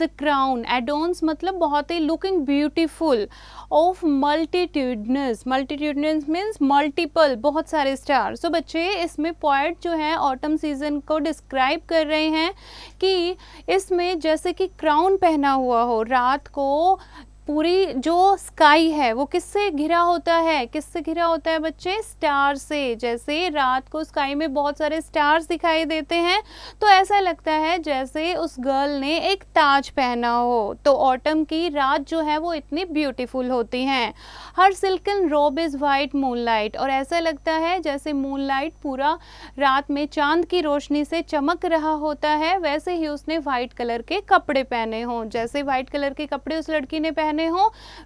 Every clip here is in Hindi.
द क्राउन, एडोन्स मतलब बहुत ही looking beautiful, of multitudinous, multitudinous means multiple, बहुत सारे स्टार। सो बच्चे इसमें पोएट जो है ऑटम सीजन को डिस्क्राइब कर रहे हैं कि इसमें जैसे कि क्राउन पहना हुआ हो, रात को पूरी जो स्काई है वो किससे घिरा होता है, किससे घिरा होता है बच्चे, स्टार से। जैसे रात को स्काई में बहुत सारे स्टार्स दिखाई देते हैं तो ऐसा लगता है जैसे उस गर्ल ने एक ताज पहना हो। तो ऑटम की रात जो है वो इतनी ब्यूटीफुल होती हैं। हर सिल्कन रोब इज़ वाइट मूनलाइट, और ऐसा लगता है जैसे मूनलाइट पूरा रात में चांद की रोशनी से चमक रहा होता है, वैसे ही उसने वाइट कलर के कपड़े पहने हों। जैसे वाइट कलर के कपड़े उस लड़की ने पहने हो,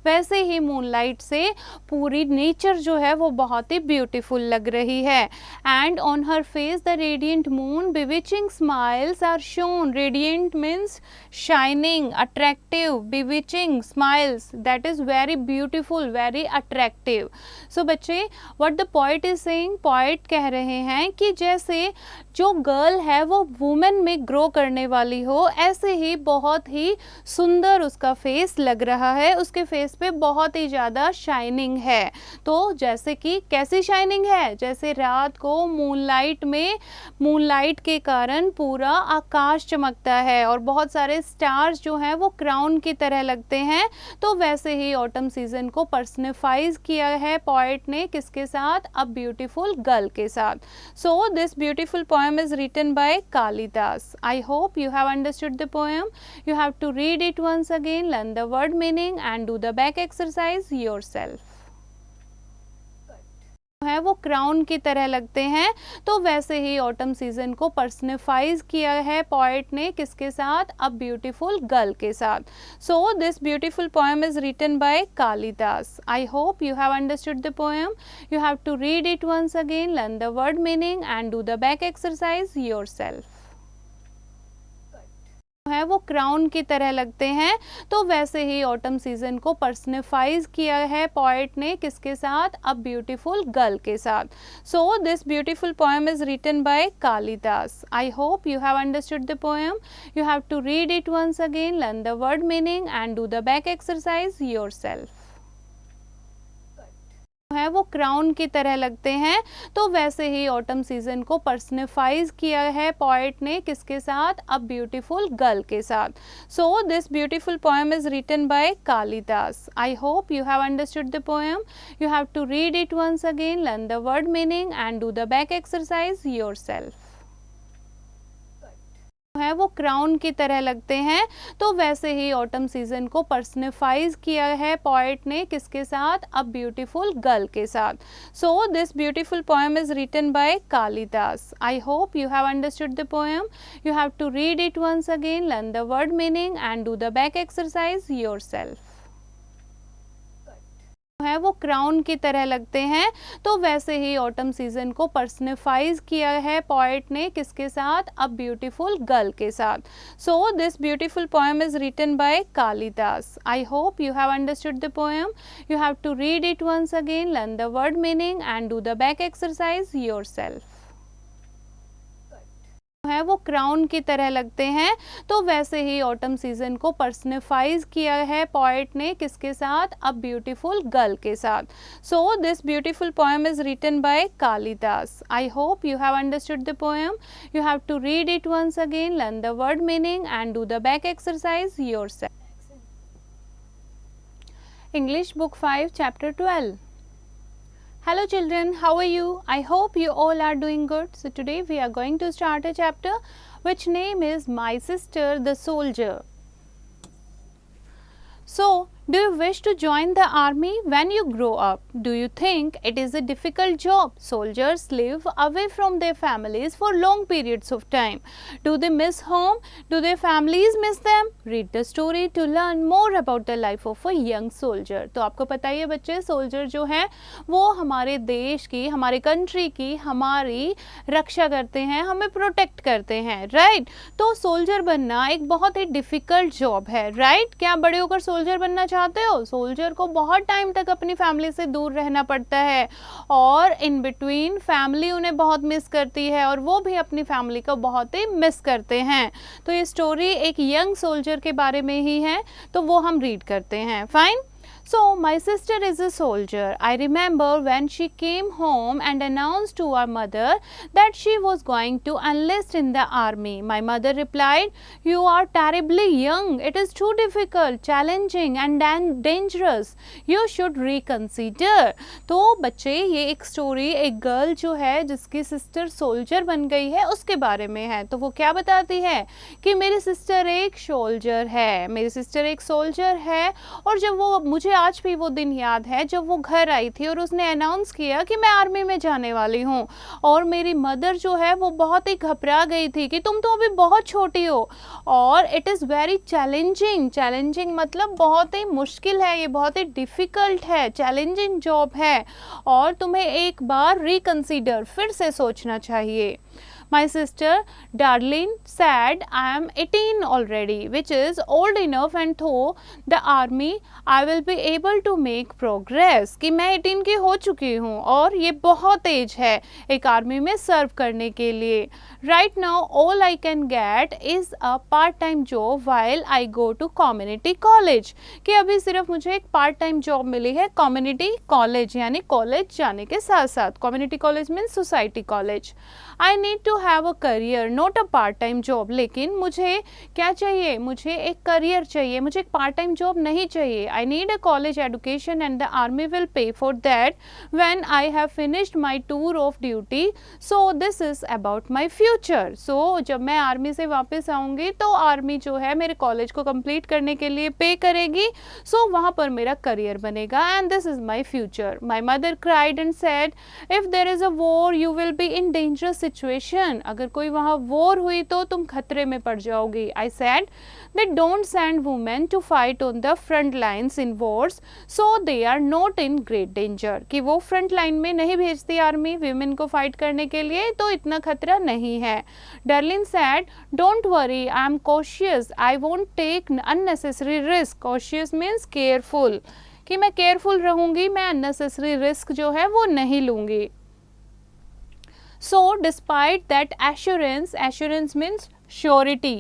वैसे ही मूनलाइट से पूरी नेचर जो है वो बहुत ही ब्यूटीफुल लग रही है। And on her face the radiant moon bewitching smiles are shone. Radiant means shining, attractive, bewitching smiles, that is very beautiful, very attractive. So बच्चे what the poet is saying, poet कह रहे हैं कि जैसे जो गर्ल है वो वुमेन में ग्रो करने वाली हो, ऐसे ही बहुत ही सुंदर उसका फेस लग रहा है, उसके फेस पे बहुत ही ज़्यादा शाइनिंग है। तो जैसे कि कैसी शाइनिंग है, जैसे रात को मूनलाइट में, मूनलाइट के कारण पूरा आकाश चमकता है और बहुत सारे स्टार्स जो हैं वो क्राउन की तरह लगते हैं, तो वैसे ही ऑटम सीजन को पर्सनिफाइज किया है पोएट ने किसके साथ, अ ब्यूटीफुल गर्ल के साथ। So this beautiful poem is written by Kalidas. I hope you have understood the poem. You have to read it once again, learn the word meaning and do the back exercise yourself. है वो क्राउन की तरह लगते हैं, तो वैसे ही ऑटम सीजन को पर्सनिफाइज किया है पोएट ने किसके साथ, अ ब्यूटीफुल गर्ल के साथ। So this beautiful poem is written by Kalidas. I hope you have understood the poem. You have to read it once again, learn the word meaning and do the back exercise yourself. है वो क्राउन की तरह लगते हैं, तो वैसे ही ऑटम सीजन को पर्सनिफाइज किया है पोएट ने किसके साथ, अ ब्यूटीफुल गर्ल के साथ। So this beautiful poem is written by Kalidas. I hope you have understood the poem. You have to read it once again, learn the word meaning and do the back exercise yourself. है वो क्राउन की तरह लगते हैं, तो वैसे ही ऑटम सीजन को पर्सनिफाइज किया है पोएट ने किसके साथ, अ ब्यूटीफुल गर्ल के साथ। So this beautiful poem is written by Kalidas. I hope you have understood the poem. You have to read it once again, learn the word meaning and do the back exercise yourself. है वो क्राउन की तरह लगते हैं, तो वैसे ही ऑटम सीजन को पर्सनिफाइज किया है पोएट ने किसके साथ, अ ब्यूटीफुल गर्ल के साथ। So this beautiful poem is written by Kalidas. I hope you have understood the poem. You have to read it once again, learn the word meaning and do the back exercise yourself. है वो क्राउन की तरह लगते हैं, तो वैसे ही ऑटम सीजन को पर्सनिफाइज किया है पोएट ने किसके साथ, अ ब्यूटीफुल गर्ल के साथ। So this beautiful poem is written by Kalidas. I hope you have understood the poem. You have to read it once again, learn the word meaning and do the back exercise yourself. है वो क्राउन की तरह लगते हैं, तो वैसे ही ऑटम सीजन को पर्सनिफाइज किया है पोएट ने किसके साथ, अ ब्यूटीफुल गर्ल के साथ। So this beautiful poem is written by Kalidas. I hope you have understood the poem. You have to read it once again, learn the word meaning and do the back exercise yourself. English book 5 chapter 12। Hello children, how are you? I hope you all are doing good. So today we are going to start a chapter which name is My Sister the Soldier. So, do you wish to join the army when you grow up? Do you think it is a difficult job? Soldiers live away from their families for long periods of time. Do they miss home? Do their families miss them? Read the story to learn more about the life of a young soldier. तो आपको पता ही है बच्चे, सोल्जर जो हैं वो हमारे देश की, हमारे कंट्री की, हमारी रक्षा करते हैं, हमें प्रोटेक्ट करते हैं, राइट। तो सोल्जर बनना एक बहुत ही डिफ़िकल्ट जॉब है, राइट। क्या बड़े होकर सोल्जर बनना चाहते हो? सोल्जर को बहुत टाइम तक अपनी फैमिली से दूर रहना पड़ता है और इन बिटवीन फैमिली उन्हें बहुत मिस करती है और वो भी अपनी फैमिली को बहुत ही मिस करते हैं। तो ये स्टोरी एक यंग सोल्जर के बारे में ही है, तो वो हम रीड करते हैं। Fine. So, my sister is a soldier. I remember when she came home and announced to our mother that she was going to enlist in the army. My mother replied, "You are terribly young. It is too difficult, challenging and dangerous. You should reconsider." तो बच्चे, ये एक स्टोरी एक गर्ल जो है जिसकी सिस्टर सोल्जर बन गई है उसके बारे में है। तो वो क्या बताती है कि मेरी सिस्टर एक सोल्जर है, मेरी सिस्टर एक सोल्जर है। और जब वो, मुझे आज भी वो दिन याद है जब वो घर आई थी और उसने अनाउंस किया कि मैं आर्मी में जाने वाली हूँ, और मेरी मदर जो है वो बहुत ही घबरा गई थी कि तुम तो अभी बहुत छोटी हो और it is very challenging. Challenging मतलब बहुत ही मुश्किल है, ये बहुत ही डिफ़िकल्ट है, चैलेंजिंग जॉब है और तुम्हें एक बार रिकंसीडर, फिर से सोचना चाहिए। My sister Darlene said, "I am 18 already, which is old enough and through the army I will be able to make progress." कि मैं 18 की हो चुकी हूँ और ये बहुत एज है एक आर्मी में सर्व करने के लिए। Right now all I can get is a part-time job while I go to community college। कि अभी सिर्फ मुझे एक पार्ट टाइम जॉब मिली है कम्युनिटी कॉलेज, यानी कॉलेज जाने के साथ साथ। Community college means society college. I need to have a career not a part time job. लेकिन मुझे क्या चाहिए? मुझे एक करियर चाहिए, मुझे एक पार्ट टाइम जॉब नहीं चाहिए। I need a college education and the army will pay for that when I have finished my tour of duty. So this is about my future. So जब मैं आर्मी से वापस आऊँगी तो आर्मी जो है मेरे कॉलेज को कंप्लीट करने के लिए पे करेगी, सो वहाँ पर मेरा करियर बनेगा and this is my future. My mother cried and said, if there is a war you will be in dangerous situation. अगर कोई वहाँ वॉर हुई तो तुम खतरे में पड़ जाओगी। I said that don't send women to fight on the front lines in wars so they are not in great danger. कि वो फ्रंट लाइन में नहीं भेजती आर्मी वीमेन को फाइट करने के लिए, तो इतना खतरा नहीं है। Darlin said, don't worry, I am cautious, I won't take unnecessary risk. Cautious means careful, कि मैं केयरफुल रहूँगी, मैं अननेसेसरी रिस्क जो है वो नहीं लूँगी। So despite that assurance, assurance means surety,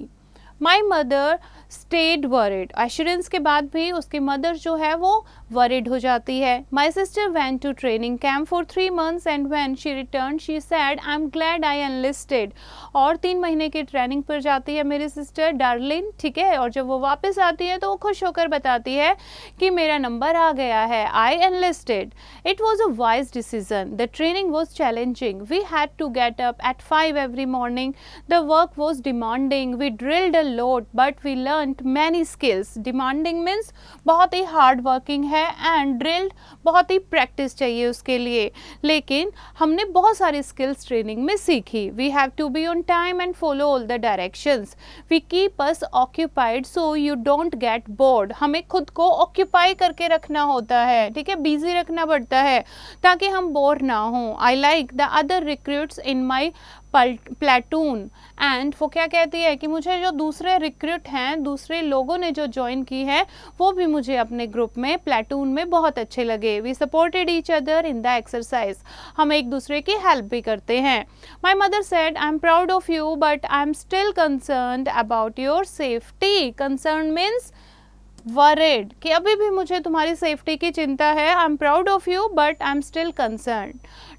my mother stayed worried। assurance के बाद भी उसकी मदर जो है वो worried हो जाती है। My sister went to training camp for 3 months and when she returned she said, I'm glad I enlisted। और 3 महीने की ट्रेनिंग पर जाती है मेरी सिस्टर डार्लिन, ठीक है, और जब वो वापस आती है तो वो खुश होकर बताती है कि मेरा नंबर आ गया है, I enlisted। It was a wise decision। The training was challenging। We had to get up at 5 every morning। The work was demanding। We drilled a lot but we learned many skills। Demanding means बहुत ही हार्ड वर्किंग है एंड ड्रिल्ड बहुत ही प्रैक्टिस चाहिए उसके लिए, लेकिन हमने बहुत सारी स्किल्स ट्रेनिंग में सीखी। We have to be on time and follow all the directions. We keep us occupied so you don't get bored. हमें खुद को ऑक्यूपाई करके रखना होता है, ठीक है, बिजी रखना पड़ता है ताकि हम बोर ना हों। I like the other recruits in my platoon and वो क्या कहती है कि मुझे जो दूसरे रिक्रूट हैं, दूसरे लोगों ने जो ज्वाइन की है, वो भी मुझे अपने ग्रुप में प्लेटून में बहुत अच्छे लगे। We supported each other in the exercise. हम एक दूसरे की हेल्प भी करते हैं। My mother said, I am proud of you but I am still concerned about your safety. Concern means worried, कि अभी भी मुझे तुम्हारी सेफ्टी की चिंता है। I am proud of you but I am still concerned.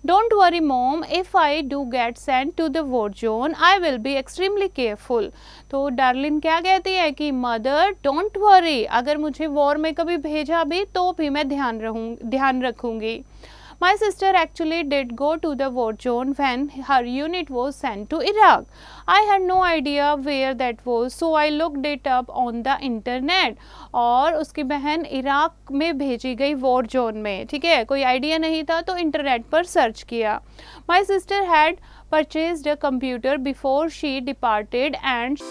Don't worry mom, if I do get sent to the war zone I will be extremely careful. तो डार्लिन क्या कहती है कि मदर डोंट वरी, अगर मुझे वॉर में कभी भेजा भी तो भी मैं ध्यान रखूँगी। My sister actually did go to the war zone when her unit was sent to Iraq. I had no idea where that was, so I looked it up on the internet। और उसकी बहन इराक में भेजी गई वॉर जोन में, ठीक है, कोई आइडिया नहीं था तो इंटरनेट पर सर्च किया। My sister had purchased a computer before she departed and